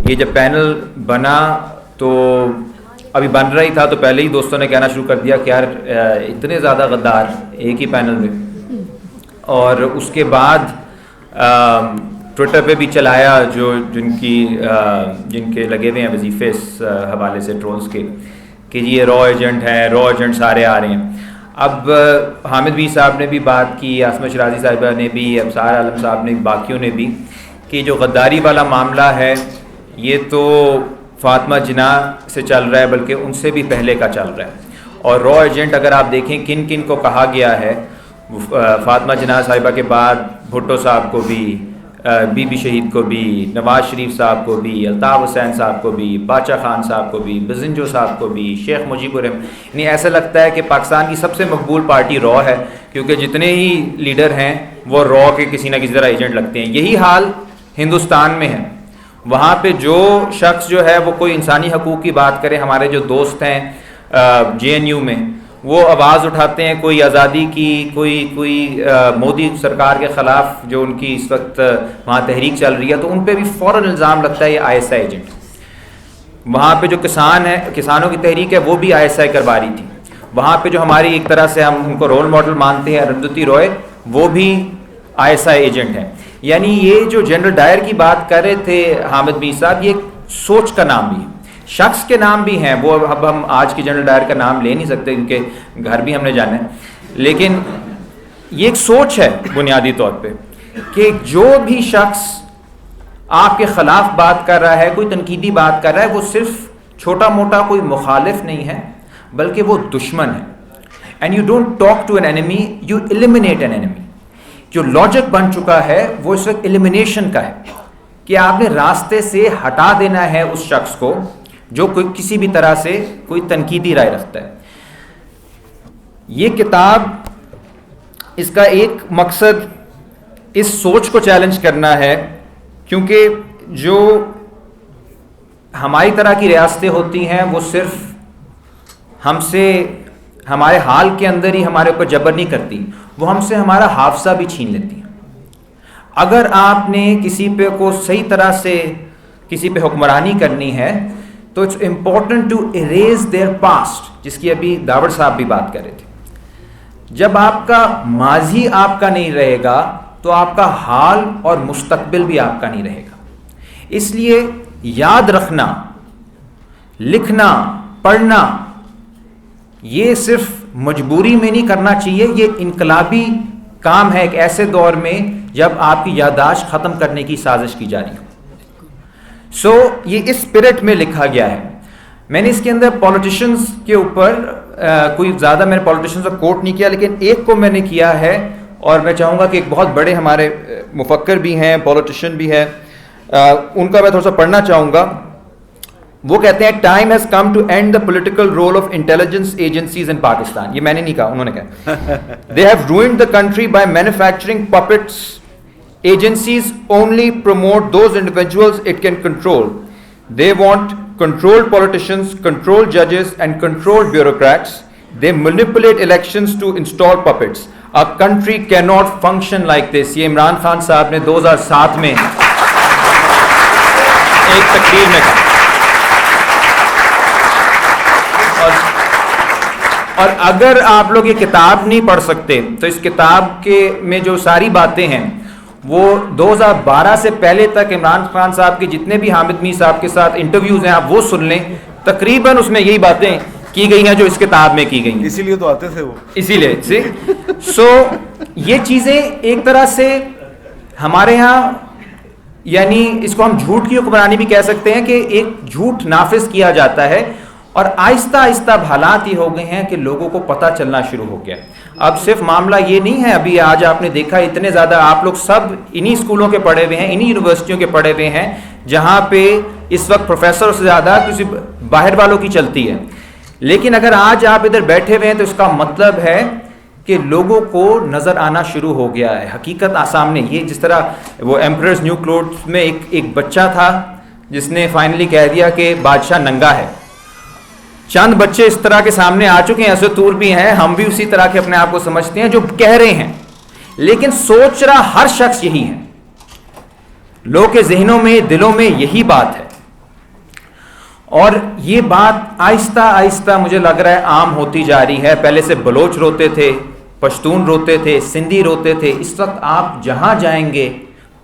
یہ جب پینل بنا تو ابھی بن رہا ہی تھا تو پہلے ہی دوستوں نے کہنا شروع کر دیا کہ یار اتنے زیادہ غدار ایک ہی پینل میں. اور اس کے بعد ٹویٹر پہ بھی چلایا جن کے لگے ہوئے ہیں وظیفے اس حوالے سے ٹرولز کے کہ یہ را ایجنٹ ہیں, را ایجنٹ سارے آ رہے ہیں. اب حامد بھی صاحب نے بھی بات کی, عاصمہ شرازی صاحبہ نے بھی, ابصار عالم صاحب نے, باقیوں نے بھی, کہ جو غداری والا معاملہ ہے یہ تو فاطمہ جناح سے چل رہا ہے بلکہ ان سے بھی پہلے کا چل رہا ہے. اور را ایجنٹ اگر آپ دیکھیں کن کن کو کہا گیا ہے, فاطمہ جناح صاحبہ کے بعد بھٹو صاحب کو بھی, بی بی شہید کو بھی, نواز شریف صاحب کو بھی, الطاف حسین صاحب کو بھی, باچا خان صاحب کو بھی, بزنجو صاحب کو بھی, شیخ مجیب الرحمان. یعنی ایسا لگتا ہے کہ پاکستان کی سب سے مقبول پارٹی را ہے, کیونکہ جتنے ہی لیڈر ہیں وہ را کے کسی نہ کسی طرح ایجنٹ لگتے ہیں. یہی حال ہندوستان میں ہے. وہاں پہ جو شخص جو ہے وہ کوئی انسانی حقوق کی بات کرے, ہمارے جو دوست ہیں JNU میں, وہ آواز اٹھاتے ہیں کوئی آزادی کی, کوئی مودی سرکار کے خلاف جو ان کی اس وقت وہاں تحریک چل رہی ہے, تو ان پہ بھی فوراً الزام لگتا ہے یہ ISI ایجنٹ. وہاں پہ جو کسان ہیں, کسانوں کی تحریک ہے, وہ بھی ISI کروا رہی تھی. وہاں پہ جو ہماری ایک طرح سے ہم ان کو رول ماڈل مانتے ہیں اروندھتی رائے, وہ بھی ISI ایجنٹ ہیں. یعنی یہ جو جنرل ڈائر کی بات کر رہے تھے حامد میر صاحب, یہ سوچ کا نام بھی ہے, شخص کے نام بھی ہیں. وہ اب ہم آج کی جنرل ڈائر کا نام لے نہیں سکتے کیونکہ گھر بھی ہم نے جانا ہے, لیکن یہ ایک سوچ ہے بنیادی طور پہ کہ جو بھی شخص آپ کے خلاف بات کر رہا ہے, کوئی تنقیدی بات کر رہا ہے, وہ صرف چھوٹا موٹا کوئی مخالف نہیں ہے بلکہ وہ دشمن ہے. And you don't talk to an enemy, you eliminate an enemy. جو لاجک بن چکا ہے وہ اس وقت ایلیمینیشن کا ہے کہ آپ نے راستے سے ہٹا دینا ہے اس شخص کو جو کوئی کسی بھی طرح سے کوئی تنقیدی رائے رکھتا ہے. یہ کتاب, اس کا ایک مقصد اس سوچ کو چیلنج کرنا ہے, کیونکہ جو ہماری طرح کی ریاستیں ہوتی ہیں وہ صرف ہم سے ہمارے حال کے اندر ہی ہمارے اوپر جبر نہیں کرتی, وہ ہم سے ہمارا حافظہ بھی چھین لیتی ہیں. اگر آپ نے کسی پہ کو صحیح طرح سے کسی پہ حکمرانی کرنی ہے تو it's important to erase their past, جس کی ابھی داوڑ صاحب بھی بات کر رہے تھے. جب آپ کا ماضی آپ کا نہیں رہے گا تو آپ کا حال اور مستقبل بھی آپ کا نہیں رہے گا. اس لیے یاد رکھنا, لکھنا, پڑھنا, یہ صرف مجبوری میں نہیں کرنا چاہیے, یہ انقلابی کام ہے ایک ایسے دور میں جب آپ کی یادداشت ختم کرنے کی سازش کی جا رہی ہو. سو یہ اس اسپرٹ میں لکھا گیا ہے. میں نے اس کے اندر پولیٹیشنز کے اوپر کوئی زیادہ میں نے پولیٹیشنز کا کوٹ نہیں کیا, لیکن ایک کو میں نے کیا ہے اور میں چاہوں گا کہ ایک بہت بڑے ہمارے مفکر بھی ہیں, پولیٹیشین بھی ہیں, ان کا میں تھوڑا سا پڑھنا چاہوں گا. وہ کہتے ہیں time has come to end the political role of intelligence agencies in Pakistan. یہ میں نے نہیں کہا, انہوں نے کہا. They have ruined the country by manufacturing puppets. Agencies only promote those individuals it can control. They want controlled politicians, controlled judges and controlled bureaucrats. They manipulate elections to install puppets. A country cannot function like this. یہ عمران خان صاحب نے 2007 میں ایک تقریر میں کہا. اور اگر آپ لوگ یہ کتاب نہیں پڑھ سکتے تو اس کتاب کے میں جو ساری باتیں ہیں وہ 2012 سے پہلے تک عمران خان صاحب کے جتنے بھی حامد میر صاحب کے ساتھ انٹرویوز ہیں آپ وہ سن لیں, تقریباً اس میں یہی باتیں کی گئی ہیں جو اس کتاب میں کی گئی ہیں. اسی لیے تو آتے تھے وہ, اسی لیے سو یہ چیزیں ایک طرح سے ہمارے ہاں, یعنی اس کو ہم جھوٹ کی حکمرانی بھی کہہ سکتے ہیں کہ ایک جھوٹ نافذ کیا جاتا ہے, اور آہستہ آہستہ حالات یہ ہو گئے ہیں کہ لوگوں کو پتہ چلنا شروع ہو گیا. اب صرف معاملہ یہ نہیں ہے, ابھی آج آپ نے دیکھا اتنے زیادہ آپ لوگ سب انہی اسکولوں کے پڑھے ہوئے ہیں, انہی یونیورسٹیوں کے پڑھے ہوئے ہیں جہاں پہ اس وقت پروفیسر سے زیادہ کسی باہر والوں کی چلتی ہے. لیکن اگر آج آپ ادھر بیٹھے ہوئے ہیں تو اس کا مطلب ہے کہ لوگوں کو نظر آنا شروع ہو گیا ہے حقیقت سامنے. یہ جس طرح وہ ایمپررز نیو کلوتھس میں ایک بچہ تھا جس نے فائنلی کہہ دیا کہ بادشاہ ننگا ہے. چند بچے اس طرح کے سامنے آ چکے ہیں, ایسے طور بھی ہیں, ہم بھی اسی طرح کے اپنے آپ کو سمجھتے ہیں جو کہہ رہے ہیں, لیکن سوچ رہا ہر شخص یہی ہے. لوگوں کے ذہنوں میں, دلوں میں یہی بات ہے. اور یہ بات آہستہ آہستہ مجھے لگ رہا ہے عام ہوتی جا رہی ہے. پہلے سے بلوچ روتے تھے, پشتون روتے تھے, سندھی روتے تھے. اس وقت آپ جہاں جائیں گے,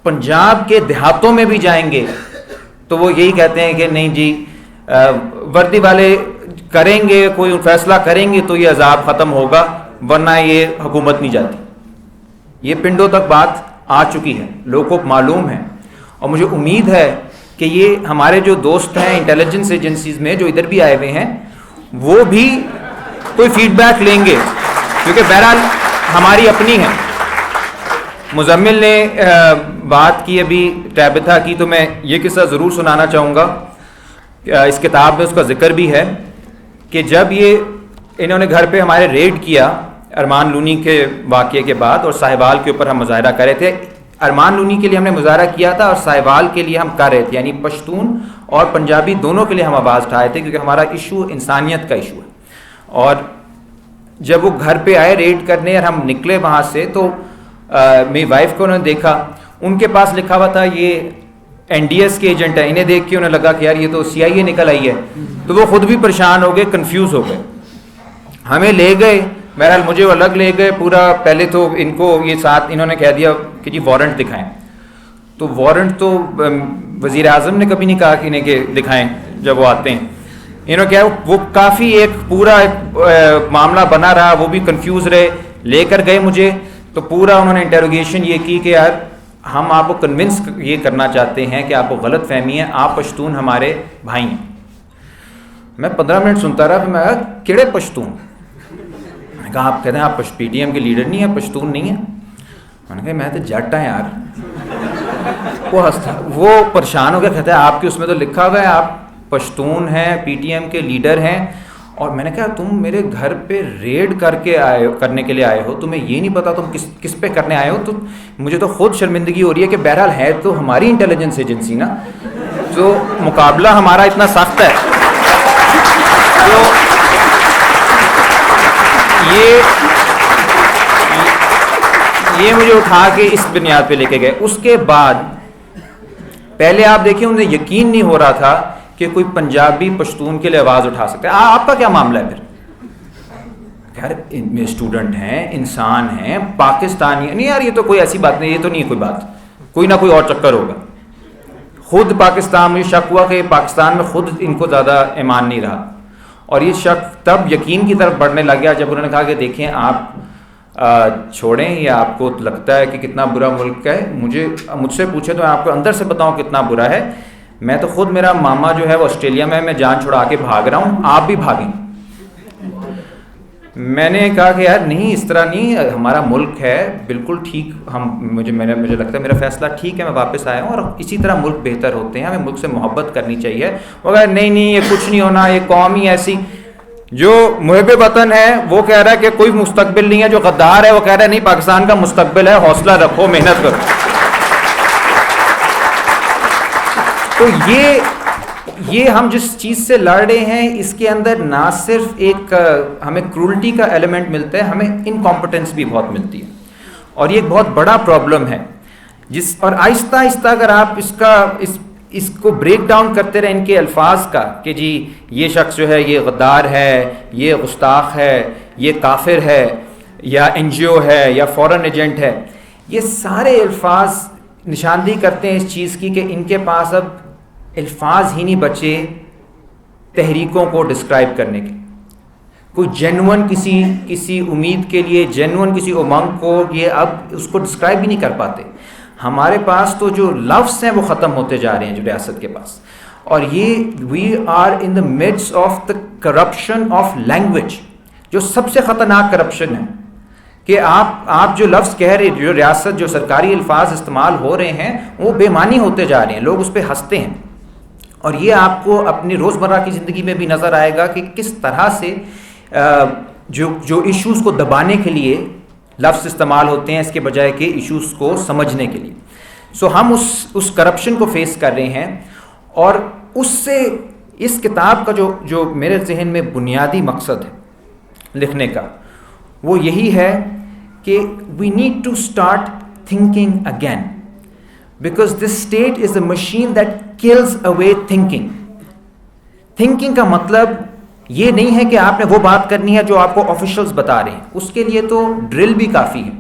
پنجاب کے دیہاتوں میں بھی جائیں گے, تو وہ یہی کہتے ہیں کہ نہیں جی وردی والے کریں گے, کوئی فیصلہ کریں گے تو یہ عذاب ختم ہوگا, ورنہ یہ حکومت نہیں جاتی. یہ پنڈوں تک بات آ چکی ہے, لوگوں کو معلوم ہے. اور مجھے امید ہے کہ یہ ہمارے جو دوست ہیں انٹیلیجنس ایجنسیز میں جو ادھر بھی آئے ہوئے ہیں, وہ بھی کوئی فیڈ بیک لیں گے, کیونکہ بہرحال ہماری اپنی ہے. مزمل نے بات کی ابھی ٹیبتھا کی, تو میں یہ قصہ ضرور سنانا چاہوں گا. اس کتاب میں اس کا ذکر بھی ہے کہ جب انہوں نے گھر پہ ہمارے ریڈ کیا ارمان لونی کے واقعے کے بعد, اور ساہیوال کے اوپر ہم مظاہرہ کر رہے تھے. ارمان لونی کے لیے ہم نے مظاہرہ کیا تھا اور ساہیوال کے لیے ہم کر رہے تھے, یعنی پشتون اور پنجابی دونوں کے لیے ہم آواز اٹھائے تھے, کیونکہ ہمارا ایشو انسانیت کا ایشو ہے. اور جب وہ گھر پہ آئے ریڈ کرنے اور ہم نکلے وہاں سے, تو میری وائف کو انہوں نے دیکھا, ان کے پاس لکھا ہوا تھا یہ این ڈی ایس کے ایجنٹ ہے. انہیں دیکھ کے انہیں لگا کہ یار یہ تو سی آئی اے نکل آئی ہے, تو وہ خود بھی پریشان ہو گئے, کنفیوز ہو گئے. ہمیں لے گئے, بہرحال مجھے وہ الگ لے گئے پورا. پہلے تو ان کو یہ ساتھ انہوں نے کہہ دیا کہ جی وارنٹ دکھائیں, تو وارنٹ تو وزیر اعظم نے کبھی نہیں کہا کہ انہیں کہ دکھائیں جب وہ آتے ہیں. انہوں نے کہا وہ کافی ایک پورا معاملہ بنا رہا, وہ بھی کنفیوز رہے. لے کر گئے مجھے, تو پورا انہوں نے انٹروگیشن یہ کی کہ یار ہم آپ کو کنونس یہ کرنا چاہتے ہیں کہ آپ کو غلط فہمی ہے, آپ پشتون ہمارے بھائی ہیں. میں 15 منٹ سنتا رہا, پھر میں کہا کیڑے پشتون؟ میں نے کہا آپ کہتے ہیں آپ پی ٹی ایم کے لیڈر نہیں ہیں, پشتون نہیں ہیں؟ میں نے کہا میں تو جٹ ہوں یار. وہ ہنستا, وہ پریشان ہو گیا, کہتا ہے آپ کے اس میں تو لکھا ہوا ہے آپ پشتون ہیں, پی ٹی ایم کے لیڈر ہیں. اور میں نے کہا تم میرے گھر پہ ریڈ کرنے کے لیے آئے ہو, تمہیں یہ نہیں پتا تم کس پہ کرنے آئے ہو. تو مجھے تو خود شرمندگی ہو رہی ہے کہ بہرحال ہے تو ہماری انٹیلیجنس ایجنسی نا, تو مقابلہ ہمارا اتنا سخت ہے. تو یہ مجھے اٹھا کے اس بنیاد پہ لے کے گئے. اس کے بعد پہلے آپ دیکھیں انہیں یقین نہیں ہو رہا تھا کہ کوئی پنجابی پشتون کے لیے آواز اٹھا سکتا ہے. آپ کا کیا معاملہ ہے پھر؟ یار میں اسٹوڈنٹ ہیں, انسان ہیں, پاکستانی نہیں یار, یہ تو کوئی ایسی بات نہیں, یہ تو نہیں ہے کوئی بات, کوئی نہ کوئی اور چکر ہوگا. خود پاکستان, مجھے شک ہوا کہ پاکستان میں خود ان کو زیادہ ایمان نہیں رہا, اور یہ شک تب یقین کی طرف بڑھنے لگ گیا جب انہوں نے کہا کہ دیکھیں آپ چھوڑیں, یا آپ کو لگتا ہے کہ کتنا برا ملک ہے, مجھ سے پوچھے تو میں آپ کو اندر سے بتاؤں کتنا برا ہے. میں تو خود, میرا ماما جو ہے وہ آسٹریلیا میں, میں جان چھڑا کے بھاگ رہا ہوں, آپ بھی بھاگیں. میں نے کہا کہ یار نہیں, اس طرح نہیں, ہمارا ملک ہے بالکل ٹھیک, مجھے لگتا ہے میرا فیصلہ ٹھیک ہے, میں واپس آیا ہوں, اور اسی طرح ملک بہتر ہوتے ہیں, ہمیں ملک سے محبت کرنی چاہیے. وہ کہا نہیں یہ کچھ نہیں ہونا, یہ قوم ہی ایسی. جو محب وطن ہے وہ کہہ رہا ہے کہ کوئی مستقبل نہیں ہے, جو غدار ہے وہ کہہ رہا ہے نہیں پاکستان کا مستقبل ہے, حوصلہ رکھو, محنت کرو. تو یہ ہم جس چیز سے لڑ رہے ہیں اس کے اندر نہ صرف ایک ہمیں کرولٹی کا ایلیمنٹ ملتا ہے, ہمیں انکمپٹنس بھی بہت ملتی ہے, اور یہ ایک بہت بڑا پرابلم ہے. اور آہستہ آہستہ اگر آپ اس کو بریک ڈاؤن کرتے رہیں ان کے الفاظ کا کہ جی یہ شخص جو ہے یہ غدار ہے, یہ گستاخ ہے, یہ کافر ہے, یا این جی او ہے, یا فورن ایجنٹ ہے, یہ سارے الفاظ نشاندہی کرتے ہیں اس چیز کی کہ ان کے پاس اب الفاظ ہی نہیں بچے تحریکوں کو ڈسکرائب کرنے کے. کوئی جینون کسی امید کے لیے, جینون کسی امنگ کو یہ اب اس کو ڈسکرائب ہی نہیں کر پاتے. ہمارے پاس تو جو لفظ ہیں وہ ختم ہوتے جا رہے ہیں جو ریاست کے پاس, اور یہ we are in the midst of the corruption of language, جو سب سے خطرناک کرپشن ہے کہ آپ جو لفظ کہہ رہے, جو ریاست, جو سرکاری الفاظ استعمال ہو رہے ہیں وہ بے معنی ہوتے جا رہے ہیں, لوگ اس پہ ہنستے ہیں. اور یہ آپ کو اپنی روزمرہ کی زندگی میں بھی نظر آئے گا کہ کس طرح سے جو ایشوز کو دبانے کے لیے لفظ استعمال ہوتے ہیں اس کے بجائے کہ ایشوز کو سمجھنے کے لیے. سو ہم اس کرپشن کو فیس کر رہے ہیں, اور اس سے اس کتاب کا جو میرے ذہن میں بنیادی مقصد ہے لکھنے کا وہ یہی ہے کہ we need to start thinking again, because this state is a machine that kills away thinking. Thinking کا مطلب یہ نہیں ہے کہ آپ نے وہ بات کرنی ہے جو آپ کو آفیشلز بتا رہے ہیں. اس کے لیے تو ڈرل بھی کافی ہے.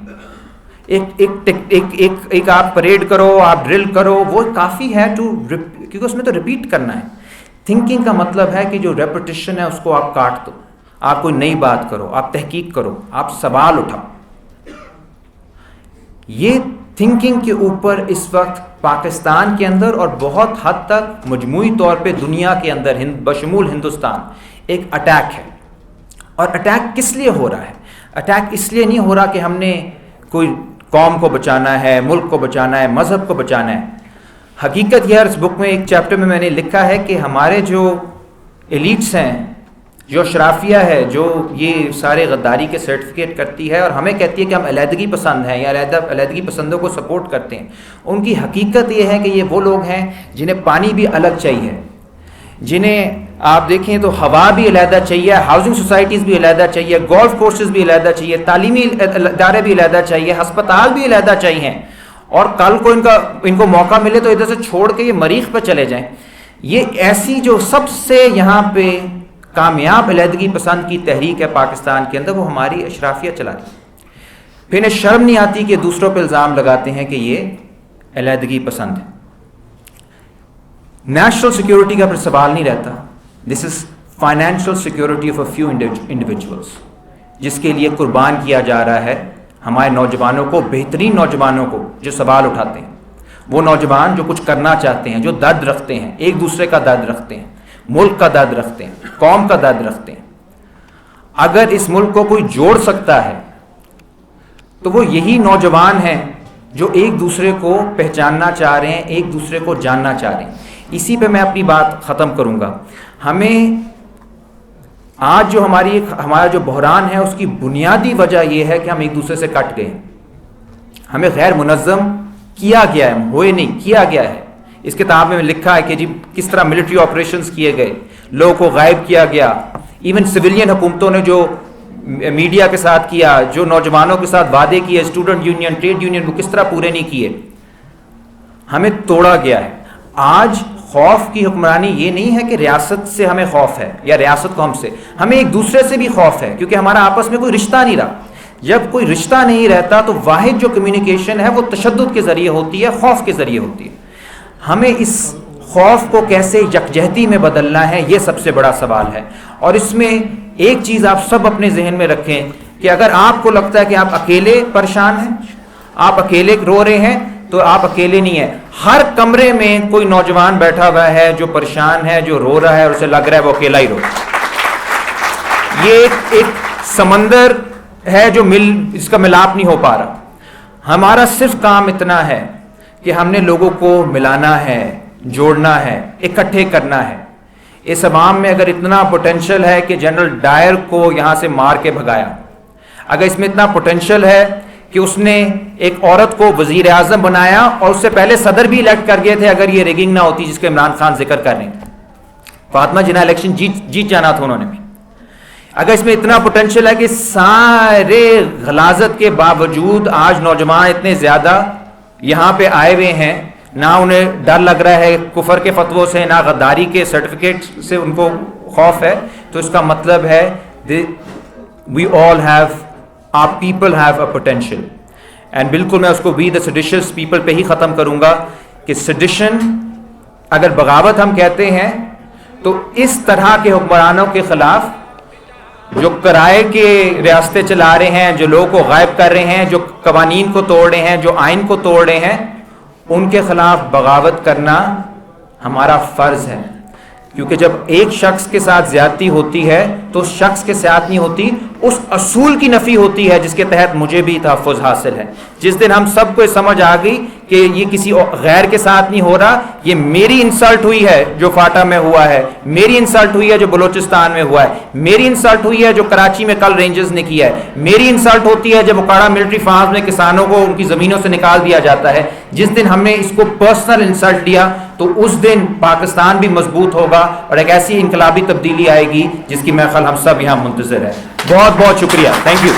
ایک آپ پریڈ کرو, آپ ڈرل کرو, وہ کافی ہے کیونکہ اس میں تو ریپیٹ کرنا ہے. تھنکنگ کا مطلب ہے کہ جو ریپیٹیشن ہے اس کو آپ کاٹ دو, آپ کوئی نئی بات کرو, آپ تحقیق کرو, آپ سوال اٹھاؤ. یہ تھنکنگ کے اوپر اس وقت پاکستان کے اندر اور بہت حد تک مجموعی طور پہ دنیا کے اندر بشمول ہندوستان ایک اٹیک ہے. اور اٹیک کس لیے ہو رہا ہے؟ اٹیک اس لیے نہیں ہو رہا کہ ہم نے کوئی قوم کو بچانا ہے, ملک کو بچانا ہے, مذہب کو بچانا ہے. حقیقت یہ ہے, اس بک میں ایک چیپٹر میں نے لکھا ہے کہ ہمارے جو ایلیٹس ہیں, جو اشرافیہ ہے, جو یہ سارے غداری کے سرٹیفکیٹ کرتی ہے اور ہمیں کہتی ہے کہ ہم علیحدگی پسند ہیں یا علیحدگی پسندوں کو سپورٹ کرتے ہیں, ان کی حقیقت یہ ہے کہ یہ وہ لوگ ہیں جنہیں پانی بھی الگ چاہیے, جنہیں آپ دیکھیں تو ہوا بھی علیحدہ چاہیے, ہاؤسنگ سوسائٹیز بھی علیحدہ چاہیے, گولف کورسز بھی علیحدہ چاہیے, تعلیمی ادارے بھی علیحدہ چاہیے, ہسپتال بھی علیحدہ چاہیے, اور کل کو ان کو موقع ملے تو ادھر سے چھوڑ کے یہ مریخ پہ چلے جائیں. یہ ایسی جو سب سے یہاں پہ کامیاب علیحدگی پسند کی تحریک ہے پاکستان کے اندر, وہ ہماری اشرافیہ چلا رہی. پھر انہیں شرم نہیں آتی کہ دوسروں پہ الزام لگاتے ہیں کہ یہ علیحدگی پسند ہے. نیشنل سیکیورٹی کا پھر سوال نہیں رہتا. This is financial security of a few individuals, جس کے لیے قربان کیا جا رہا ہے ہمارے نوجوانوں کو, بہترین نوجوانوں کو جو سوال اٹھاتے ہیں, وہ نوجوان جو کچھ کرنا چاہتے ہیں, جو درد رکھتے ہیں, ایک دوسرے کا درد رکھتے ہیں, ملک کا درد رکھتے ہیں, قوم کا درد رکھتے ہیں. اگر اس ملک کو کوئی جوڑ سکتا ہے تو وہ یہی نوجوان ہیں جو ایک دوسرے کو پہچاننا چاہ رہے ہیں, ایک دوسرے کو جاننا چاہ رہے ہیں. اسی پہ میں اپنی بات ختم کروں گا. ہمیں آج جو ہمارا جو بحران ہے اس کی بنیادی وجہ یہ ہے کہ ہم ایک دوسرے سے کٹ گئے. ہمیں غیر منظم کیا گیا ہے, ہوئے نہیں, کیا گیا ہے. اس کتاب میں لکھا ہے کہ جی کس طرح ملٹری آپریشنز کیے گئے, لوگوں کو غائب کیا گیا, ایون سویلین حکومتوں نے جو میڈیا کے ساتھ کیا, جو نوجوانوں کے ساتھ وعدے کیے, اسٹوڈنٹ یونین, ٹریڈ یونین, وہ کس طرح پورے نہیں کیے. ہمیں توڑا گیا ہے. آج خوف کی حکمرانی یہ نہیں ہے کہ ریاست سے ہمیں خوف ہے یا ریاست کو ہم سے, ہمیں ایک دوسرے سے بھی خوف ہے, کیونکہ ہمارا آپس میں کوئی رشتہ نہیں رہا. جب کوئی رشتہ نہیں رہتا تو واحد جو کمیونیکیشن ہے وہ تشدد کے ذریعے ہوتی ہے, خوف کے ذریعے ہوتی ہے. ہمیں اس خوف کو کیسے یکجہتی میں بدلنا ہے, یہ سب سے بڑا سوال ہے. اور اس میں ایک چیز آپ سب اپنے ذہن میں رکھیں کہ اگر آپ کو لگتا ہے کہ آپ اکیلے پریشان ہیں, آپ اکیلے رو رہے ہیں, تو آپ اکیلے نہیں ہیں. ہر کمرے میں کوئی نوجوان بیٹھا ہوا ہے جو پریشان ہے, جو رو رہا ہے, اور اسے لگ رہا ہے وہ اکیلا ہی رو. یہ ایک سمندر ہے جو اس کا ملاپ نہیں ہو پا رہا. ہمارا صرف کام اتنا ہے کہ ہم نے لوگوں کو ملانا ہے, جوڑنا ہے, اکٹھے کرنا ہے. اس عوام میں اگر اتنا پوٹینشیل ہے کہ جنرل ڈائر کو یہاں سے مار کے بھگایا, اگر اس میں اتنا پوٹینشیل ہے کہ اس نے ایک عورت کو وزیر اعظم بنایا اور اس سے پہلے صدر بھی الیکٹ کر گئے تھے, اگر یہ ریگنگ نہ ہوتی جس کے عمران خان ذکر کر رہے ہیں, فاطمہ جناح الیکشن جیت جانا تھا انہوں نے بھی. اگر اس میں اتنا پوٹینشیل ہے کہ سارے غلاظت کے باوجود آج نوجوان اتنے زیادہ یہاں پہ آئے ہوئے ہیں, نہ انہیں ڈر لگ رہا ہے کفر کے فتووں سے, نہ غداری کے سرٹیفکیٹ سے ان کو خوف ہے, تو اس کا مطلب ہے we all have, our people have a potential. and بالکل میں اس کو we the seditious people پہ ہی ختم کروں گا کہ sedition اگر بغاوت ہم کہتے ہیں تو اس طرح کے حکمرانوں کے خلاف جو کرائے کے ریاستیں چلا رہے ہیں, جو لوگوں کو غائب کر رہے ہیں, جو قوانین کو توڑ رہے ہیں, جو آئین کو توڑ رہے ہیں, ان کے خلاف بغاوت کرنا ہمارا فرض ہے. کیونکہ جب ایک شخص کے ساتھ زیادتی ہوتی ہے تو اس شخص کے ساتھ نہیں ہوتی, اس اصول کی نفی ہوتی ہے جس کے تحت مجھے بھی تحفظ حاصل ہے. جس دن ہم سب کو سمجھ آ گئی کہ یہ کسی غیر کے ساتھ نہیں ہو رہا, یہ میری انسلٹ ہوئی ہے جو فاٹا میں ہوا ہے, میری انسلٹ ہوئی ہے جو بلوچستان میں ہوا ہے, میری انسلٹ ہوئی ہے جو کراچی میں کل رینجرز نے کیا ہے, میری انسلٹ ہوتی ہے جب اکاڑا ملٹری فارمز میں کسانوں کو ان کی زمینوں سے نکال دیا جاتا ہے. جس دن ہم نے اس کو پرسنل انسلٹ لیا تو اس دن پاکستان بھی مضبوط ہوگا اور ایک ایسی انقلابی تبدیلی آئے گی جس کی محفل ہم سب یہاں منتظر ہیں. بہت بہت شکریہ. Thank you.